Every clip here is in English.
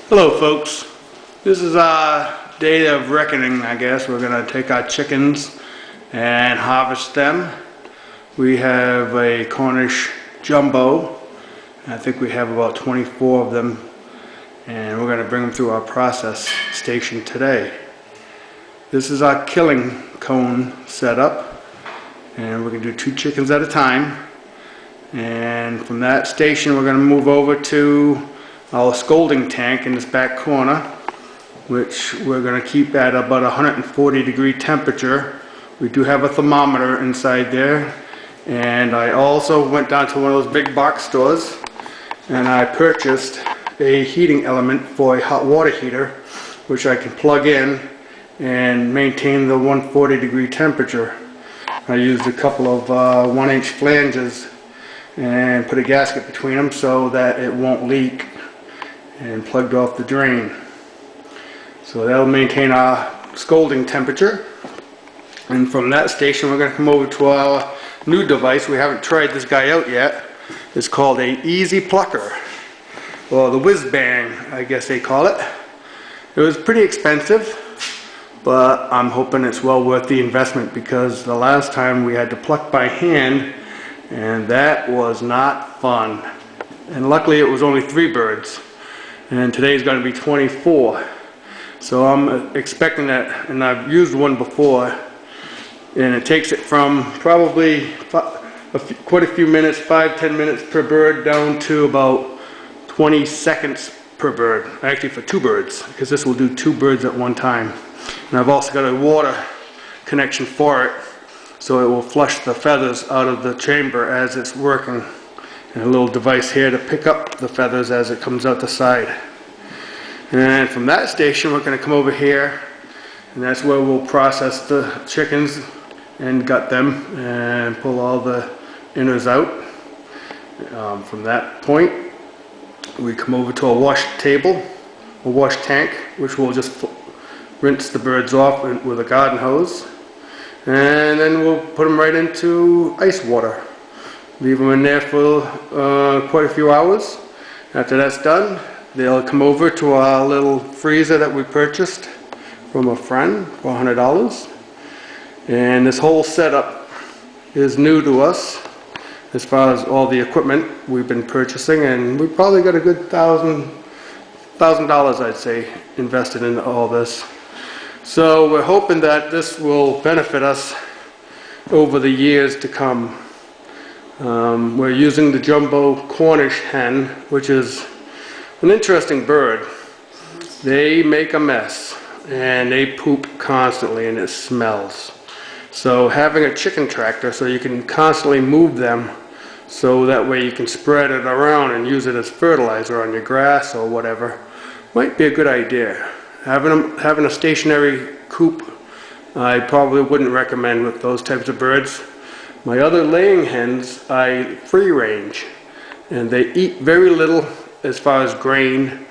Hello folks, this is our day of reckoning. I guess we're going to take our chickens and harvest them. We have a Cornish jumbo. I think we have about 24 of them, and we're going to bring them through our process station today. This is our killing cone setup, and we're going to do 2 chickens at a time. And from that station we're going to move over to our scalding tank in this back corner, which we're going to keep at about 140-degree temperature. We do have a thermometer inside there, and I also went down to one of those big box stores and I purchased a heating element for a hot water heater, which I can plug in and maintain the 140-degree temperature. I used a couple of 1-inch flanges and put a gasket between them so that it won't leak, and plugged off the drain. So that'll maintain our scalding temperature. And from that station we're going to come over to our new device. We haven't tried this guy out yet. It's called a Easy Plucker, or the Whiz Bang I guess they call it. It was pretty expensive, but I'm hoping it's well worth the investment, because the last time we had to pluck by hand and that was not fun. And luckily it was only 3 birds. And today's going to be 24. So I'm expecting that, and I've used one before, and it takes it from probably quite a few minutes, 5-10 minutes per bird, down to about 20 seconds per bird. Actually for 2 birds, because this will do 2 birds at one time. And I've also got a water connection for it, so it will flush the feathers out of the chamber as it's working. And a little device here to pick up the feathers as it comes out the side. And from that station we're going to come over here, and that's where we'll process the chickens and gut them and pull all the innards out. From that point we come over to a wash table, a wash tank, which we'll just rinse the birds off with a garden hose, and then we'll put them right into ice water. Leave them in there for quite a few hours. After that's done, they'll come over to our little freezer that we purchased from a friend for $100. And this whole setup is new to us as far as all the equipment we've been purchasing, and we probably got a good $1,000 I'd say invested in all this. So we're hoping that this will benefit us over the years to come. We're using the jumbo Cornish hen, which is an interesting bird. They make a mess and they poop constantly, and it smells. So having a chicken tractor so you can constantly move them, so that way you can spread it around and use it as fertilizer on your grass or whatever, might be a good idea. Having a stationary coop I probably wouldn't recommend with those types of birds. My other laying hens I free range, and they eat very little as far as grain,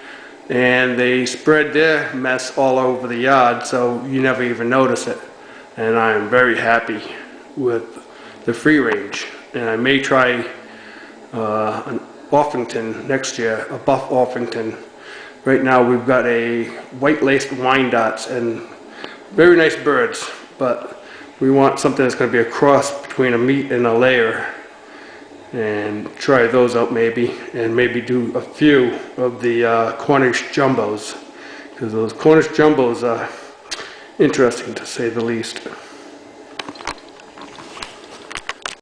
and they spread their mess all over the yard, so you never even notice it. And I am very happy with the free range, and I may try an Orpington next year, a buff Orpington. Right now we've got a white-laced Wyandottes, and very nice birds, but we want something that's going to be a cross between a meat and a layer, and try those out maybe, and maybe do a few of the Cornish jumbos, because those Cornish jumbos are interesting to say the least.